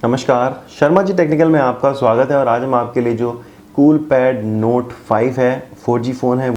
नमस्कार, शर्मा जी टेक्निकल में आपका स्वागत है। और आज हम आपके लिए जो कूलपैड नोट 5 है, 4G फ़ोन है,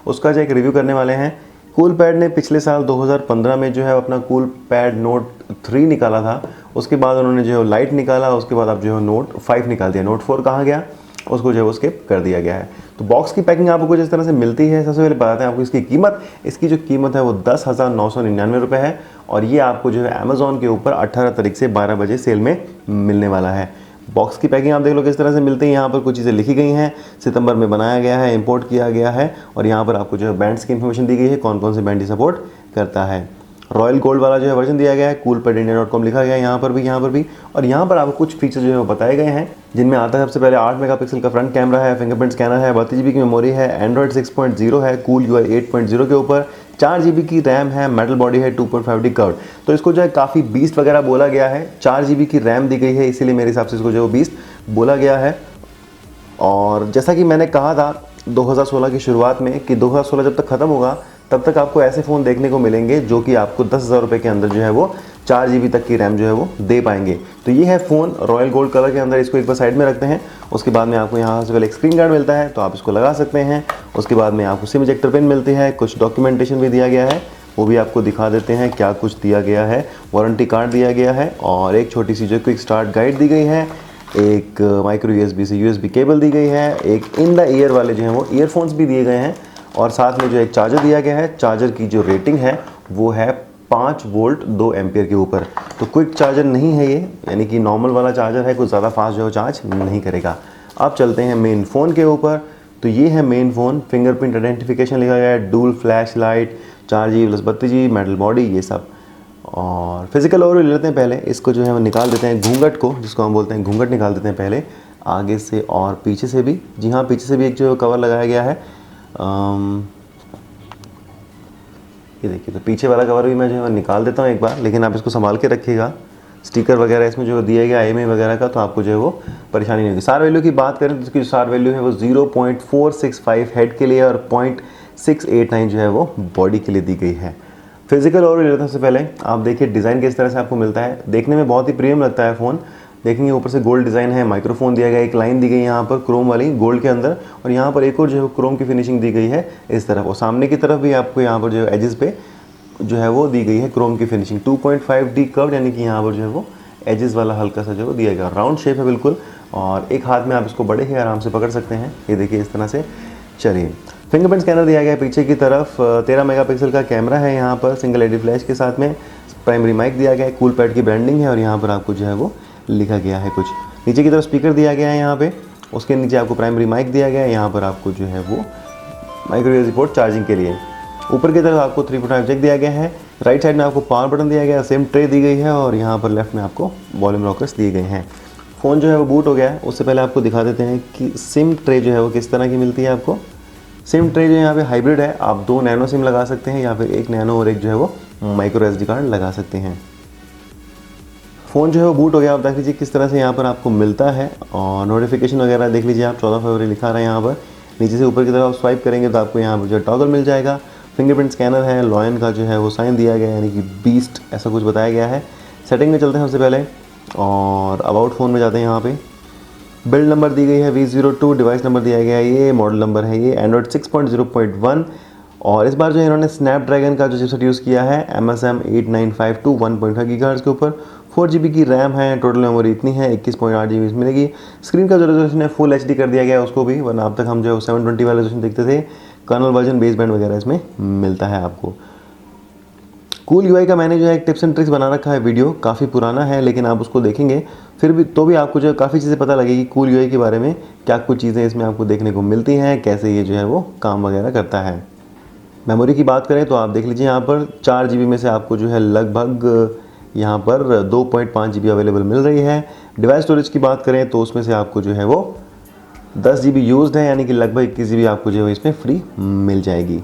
उसका जो एक रिव्यू करने वाले हैं। कूलपैड ने पिछले साल 2015 में जो है अपना कूलपैड नोट 3 निकाला था। उसके बाद उन्होंने जो है लाइट निकाला, उसके बाद अब जो है नोट 5 निकाल दिया। नोट 4 कहाँ गया, उसको जो है स्किप कर दिया गया है। तो बॉक्स की पैकिंग आपको कुछ इस तरह से मिलती है। सबसे पहले बताते हैं आपको इसकी कीमत। इसकी जो कीमत है वो 10,999 रुपये है और ये आपको जो है अमेज़ॉन के ऊपर 18 तारीख से 12 बजे सेल में मिलने वाला है। बॉक्स की पैकिंग आप देख लो किस तरह से मिलती है। यहाँ पर कुछ चीज़ें लिखी गई हैं, सितंबर में बनाया गया है, इंपोर्ट किया गया है। और यहाँ पर आपको जो है बैंड्स की इन्फॉर्मेशन दी गई है, कौन कौन से बैंड सपोर्ट करता है। रॉयल गोल्ड वाला जो है वर्जन दिया गया है, coolpad.india.com लिखा गया है यहाँ पर भी। और यहाँ पर आपको कुछ फीचर जो है वो बताए गए हैं, जिनमें आता है सबसे पहले 8 मेगापिक्सल का फ्रंट कैमरा है, फिंगरप्रिंट स्कैनर है, 32 GB की मेमोरी है, एंड्रॉइड 6.0 है, कूल UI 8.0 के ऊपर, 4 GB की रैम है, मेटल बॉडी है, 2.5D कर्व। तो इसको जो है काफ़ी बीस्ट वगैरह बोला गया है। 4 GB की रैम दी गई है, इसीलिए मेरे हिसाब से इसको जो है बीस्ट बोला गया है। और जैसा कि मैंने कहा था 2016 की शुरुआत में कि 2016 जब तक ख़त्म होगा तब तक आपको ऐसे फ़ोन देखने को मिलेंगे जो कि आपको 10,000 रुपये के अंदर जो है वो 4 GB तक की रैम जो है वो दे पाएंगे। तो ये है फ़ोन रॉयल गोल्ड कलर के अंदर। इसको एक बार साइड में रखते हैं। उसके बाद में आपको यहाँ से पहले एक स्क्रीन गार्ड मिलता है, तो आप इसको लगा सकते हैं। उसके बाद में आपको सिम इजेक्टर पिन मिलती है, कुछ डॉक्यूमेंटेशन भी दिया गया है, वो भी आपको दिखा देते हैं क्या कुछ दिया गया है। वारंटी कार्ड दिया गया है और एक छोटी सी जो क्विक स्टार्ट गाइड दी गई है, एक माइक्रो USB से USB केबल दी गई है, एक इन द ईयर वाले जो हैं वो ईयरफोन्स भी दिए गए हैं और साथ में जो एक चार्जर दिया गया है। चार्जर की जो रेटिंग है वो है 5 वोल्ट 2 एम्पियर के ऊपर। तो क्विक चार्जर नहीं है ये, यानी कि नॉर्मल वाला चार्जर है, कुछ ज़्यादा फास्ट जो है चार्ज नहीं करेगा। अब चलते हैं मेन फ़ोन के ऊपर। तो ये है मेन फ़ोन, फिंगरप्रिंट आइडेंटिफिकेशन लिखा गया है, dual flash light, 4 GB plus 32 GB, metal body, ये सब। और फिजिकल ओवरव्यू लेते हैं पहले। इसको जो है वो निकाल देते हैं, घूंघट को जिसको हम बोलते हैं घूंघट निकाल देते हैं पहले, आगे से और पीछे से भी। जी हाँ, पीछे से भी एक जो कवर लगाया गया है। ये देखिए, तो पीछे वाला कवर भी मैं जो है निकाल देता हूँ एक बार, लेकिन आप इसको संभाल के रखिएगा। स्टिकर वगैरह इसमें जो दिया गया IMEI वगैरह का, तो आपको जो है वो परेशानी नहीं होगी। सार वैल्यू की बात करें तो इसकी जो सार वैल्यू है वो 0.465 हेड के लिए और 0.689 जो है वो बॉडी के लिए दी गई है। फिजिकल ओवरव्यू लेते हैं। सबसे पहले आप देखिए डिज़ाइन किस तरह से आपको मिलता है। देखने में बहुत ही प्रीमियम लगता है फ़ोन। देखेंगे ऊपर से गोल्ड डिज़ाइन है, माइक्रोफोन दिया गया है, एक लाइन दी गई है यहाँ पर क्रोम वाली गोल्ड के अंदर, और यहाँ पर एक और जो है क्रोम की फिनिशिंग दी गई है इस तरफ। और सामने की तरफ भी आपको यहाँ पर जो है एजेस पे जो है वो दी गई है क्रोम की फिनिशिंग। 2.5D कर्व, यानी कि यहाँ पर जो है वो एजेस वाला हल्का सा जो दिया गया, राउंड शेप है बिल्कुल। और एक हाथ में आप इसको बड़े ही आराम से पकड़ सकते हैं। ये देखिए इस तरह से। चलिए, फिंगरप्रिंट स्कैनर दिया गया है पीछे की तरफ, 13 मेगापिक्सल का कैमरा है यहाँ पर सिंगल LED फ्लैश के साथ में। प्राइमरी माइक दिया गया है, कूलपैड की ब्रांडिंग है और यहाँ पर आपको जो है वो लिखा गया है कुछ। नीचे की तरफ स्पीकर दिया गया है यहाँ पे, उसके नीचे आपको प्राइमरी माइक दिया गया है। यहाँ पर आपको जो है वो माइक्रो USB पोर्ट चार्जिंग के लिए। ऊपर की तरफ आपको 3.5 जैक दिया गया है। राइट साइड में आपको पावर बटन दिया गया है, सिम ट्रे दी गई है और यहाँ पर लेफ्ट में आपको वॉल्यूम रॉकर्स दिए गए हैं। फ़ोन जो है वो बूट हो गया है। उससे पहले आपको दिखा देते हैं कि सिम ट्रे जो है वो किस तरह की मिलती है आपको। सिम ट्रे जो यहाँ पे हाइब्रिड है, आप 2 नैनो सिम लगा सकते हैं या फिर एक नैनो और एक जो है वो माइक्रो SD कार्ड लगा सकते हैं। फ़ोन जो है वो बूट हो गया। आप देख लीजिए किस तरह से यहाँ पर आपको मिलता है और नोटिफिकेशन वगैरह देख लीजिए आप, 14 फरवरी लिखा रहा है यहाँ पर। नीचे से ऊपर की तरफ आप स्वाइप करेंगे तो आपको यहाँ पर जो टॉगल मिल जाएगा। फिंगरप्रिंट स्कैनर है, लॉयन का जो है वो साइन दिया गया है, यानी कि बीस्ट ऐसा कुछ बताया गया है। सेटिंग में चलते हैं सबसे पहले और अबाउट फ़ोन में जाते हैं। यहाँ पे बिल्ड नंबर दी गई है V02, डिवाइस नंबर दिया गया है ये, मॉडल नंबर है ये एंड्रॉइड 6.0.1। और इस बार जो है इन्होंने स्नैपड्रैगन का जो चिपसेट यूज़ किया है MSM 8952 1.5 GHz के ऊपर। 4 GB की रैम है, टोटल मेमोरी इतनी है 21.8 GB मिलेगी। स्क्रीन का जो रेजोल्यूशन है फुल HD कर दिया गया है उसको भी, वरना अब तक हम जो 720 वाला रेजोल्यूशन देखते थे। कर्नल वर्जन, बेस बैंड वगैरह इसमें मिलता है आपको। कूल UI का मैंने जो है एक टिप्स एंड ट्रिक्स बना रखा है वीडियो, काफ़ी पुराना है लेकिन आप उसको देखेंगे फिर भी तो भी आपको जो है काफ़ी चीज़ें पता लगेगी कूल UI के बारे में, क्या कुछ चीज़ें इसमें आपको देखने को मिलती हैं, कैसे ये जो है वो काम वगैरह करता है। मेमोरी की बात करें तो आप देख लीजिए यहाँ पर 4 GB में से आपको जो है लगभग यहाँ पर 2.5 GB अवेलेबल मिल रही है। डिवाइस स्टोरेज की बात करें तो उसमें से आपको जो है वो 10 GB यूज्ड है, यानी कि लगभग 21 GB आपको जो है इसमें फ्री मिल जाएगी।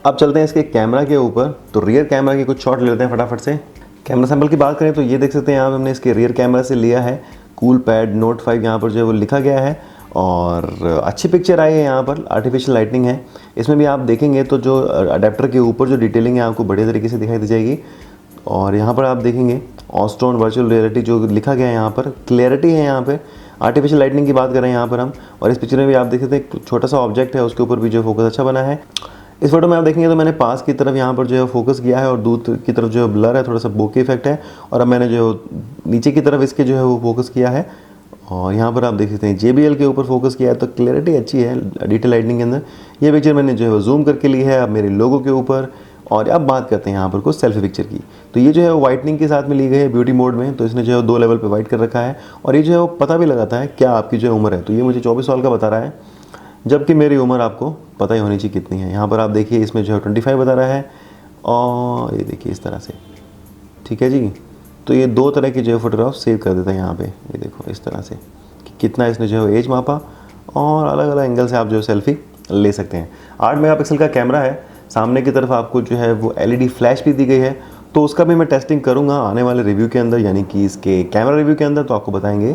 अब चलते हैं इसके कैमरा के ऊपर। तो रियर कैमरा के कुछ शॉट ले लेते हैं फटाफट से। कैमरा सैंपल की बात करें तो ये देख सकते हैं यहाँ पे हमने इसके रियर कैमरा से लिया है। कूलपैड नोट 5 यहाँ पर जो है वो लिखा गया है और अच्छी पिक्चर आई है। यहाँ पर आर्टिफिशियल लाइटनिंग है। इसमें भी आप देखेंगे तो जो अडेप्टर के ऊपर जो डिटेलिंग है आपको बढ़िया तरीके से दिखाई दी जाएगी। और यहाँ पर आप देखेंगे ऑस्ट्रोन वर्चुअल रियलिटी जो लिखा गया है यहाँ पर, क्लैरिटी है यहाँ पे, आर्टिफिशियल लाइटनिंग की बात कर रहे हैं यहाँ पर हम। और इस पिक्चर में भी आप देख सकते हैं एक छोटा सा ऑब्जेक्ट है, उसके ऊपर भी जो फोकस अच्छा बना है। इस फोटो में आप देखेंगे तो मैंने पास की तरफ यहाँ पर जो है फोकस किया है और दूर की तरफ जो है ब्लर है, थोड़ा सा बोके इफेक्ट है। और अब मैंने जो नीचे की तरफ इसके जो है वो फोकस किया है और यहाँ पर आप देख सकते हैं JBL के ऊपर फोकस किया है, तो क्लैरिटी अच्छी है डिटेल लाइटनिंग के अंदर। ये पिक्चर मैंने जो है वो जूम करके ली है अब मेरे लोगों के ऊपर। और अब बात करते हैं यहाँ पर कुछ सेल्फी पिक्चर की। तो ये जो है वाइटनिंग के साथ में ली गई है ब्यूटी मोड में, तो इसने जो है 2 लेवल पे वाइट कर रखा है। और ये जो है वो पता भी लगाता है क्या आपकी जो उम्र है, तो ये मुझे 24 साल का बता रहा है, जबकि मेरी उम्र आपको पता ही होनी चाहिए कितनी है। यहाँ पर आप देखिए इसमें जो है 25 बता रहा है और ये देखिए इस तरह से, ठीक है जी। तो ये 2 तरह की जो है फोटोग्राफ सेव कर देता है यहाँ पे, ये देखो इस तरह से कि कितना इसने जो है एज मापा और अलग अलग एंगल से आप जो है सेल्फी ले सकते हैं। 8 मेगापिक्सल का कैमरा है, सामने की तरफ आपको जो है वो LED फ्लैश भी दी गई है, तो उसका भी मैं टेस्टिंग करूँगा आने वाले रिव्यू के अंदर, यानी कि इसके कैमरा रिव्यू के अंदर। तो आपको बताएंगे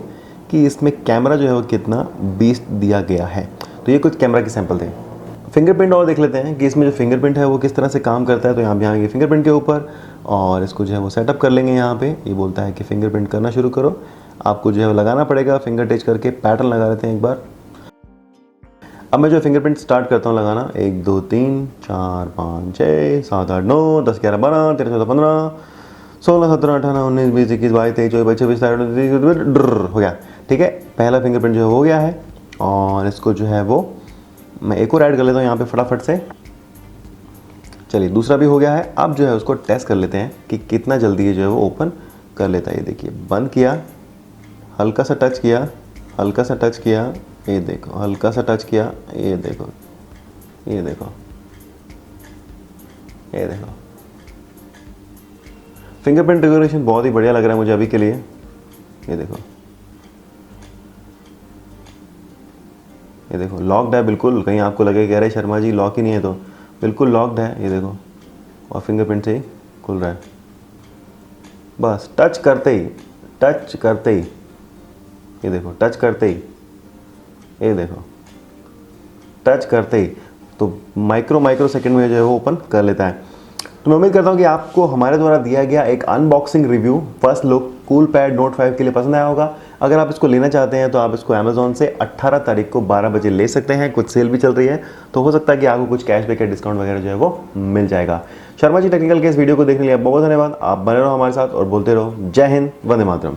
कि इसमें कैमरा जो है वो कितना बीस्ट दिया गया है। तो ये कुछ कैमरा के सैंपल थे। फिंगरप्रिंट और देख लेते हैं कि इसमें जो फिंगरप्रिंट है वो किस तरह से काम करता है। तो यहाँ पे आएंगे फिंगरप्रिंट के ऊपर और इसको जो है वो सेटअप कर लेंगे। यहाँ पे ये बोलता है कि फिंगरप्रिंट करना शुरू करो, आपको जो है वो लगाना पड़ेगा फिंगर टच करके। पैटर्न लगा लेते हैं एक बार। अब मैं जो फिंगरप्रिंट स्टार्ट करता हूँ लगाना। 1 2 3 4 5 6 7 8 9 10 11 12 13 14 15 16 17 18 19 20 21 22 23 24 25 26 हो गया। ठीक है, पहला फिंगरप्रिंट जो हो गया है और इसको जो है वो मैं एक और ऐड कर लेता हूँ यहाँ पे फटाफट से। चलिए दूसरा भी हो गया है। अब जो है उसको टेस्ट कर लेते हैं कि कितना जल्दी ये जो है वो ओपन कर लेता है। ये देखिए बंद किया, हल्का सा टच किया, हल्का सा टच किया, ये देखो हल्का सा टच किया, ये देखो ये देखो ये देखो। फिंगरप्रिंट रिकॉग्निशन बहुत ही बढ़िया लग रहा है मुझे अभी के लिए। ये देखो ये देखो लॉक्ड है बिल्कुल, कहीं आपको लगे कि अरे शर्मा जी लॉक ही नहीं है, तो बिल्कुल लॉक्ड है। ये देखो और फिंगरप्रिंट से ही खुल रहा है, बस टच करते ही ये देखो टच करते ही, ये देखो टच करते ही तो माइक्रो सेकंड में जो है वो ओपन कर लेता है। तो मैं उम्मीद करता हूँ कि आपको हमारे द्वारा दिया गया एक unboxing review first look Coolpad Note 5 के लिए पसंद आया होगा। अगर आप इसको लेना चाहते हैं तो आप इसको अमेजोन से 18 तारीख को 12 बजे ले सकते हैं। कुछ सेल भी चल रही है, तो हो सकता है कि आपको कुछ कैशबैक या डिस्काउंट वगैरह जो है वो मिल जाएगा। शर्मा जी टेक्निकल के इस वीडियो को देखने के लिए बहुत धन्यवाद। आप बने रहो हमारे साथ और बोलते रहो जय हिंद, वंदे मातरम।